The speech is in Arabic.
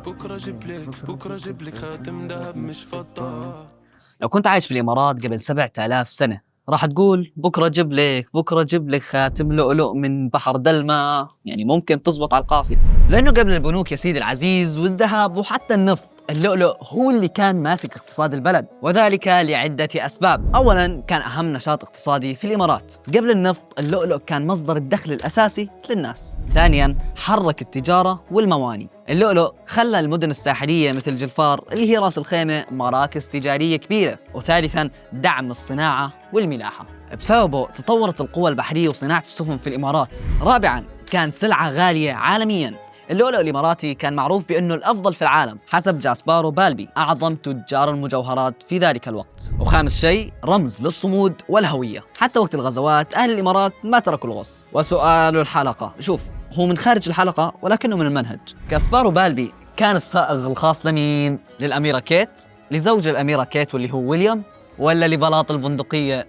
بكرة جيب لك خاتم دهب مش فضة. لو كنت عايش بالإمارات قبل 7000 سنة راح تقول بكرة جيب لك خاتم لؤلؤ من بحر دلما، يعني ممكن تزبط على القافية. لأنه قبل البنوك يا سيدي العزيز والذهب وحتى النفط، اللؤلؤ هو اللي كان ماسك اقتصاد البلد، وذلك لعدة أسباب. أولاً كان أهم نشاط اقتصادي في الإمارات. قبل النفط اللؤلؤ كان مصدر الدخل الأساسي للناس. ثانياً حرك التجارة والمواني. اللؤلؤ خلى المدن الساحلية مثل جلفار اللي هي راس الخيمة مراكز تجارية كبيرة. وثالثاً دعم الصناعة والملاحة، بسببه تطورت القوى البحرية وصناعة السفن في الإمارات. رابعاً كان سلعة غالية عالمياً. اللؤلؤ الإماراتي كان معروف بأنه الأفضل في العالم حسب جاسبارو بالبي أعظم تجار المجوهرات في ذلك الوقت. وخامس شيء رمز للصمود والهوية، حتى وقت الغزوات أهل الإمارات ما تركوا الغص. وسؤال الحلقة، شوف هو من خارج الحلقة ولكنه من المنهج، جاسبارو بالبي كان الصائغ الخاص لمين؟ للأميرة كيت، لزوج الأميرة كيت واللي هو ويليام، ولا لبلاط البندقية؟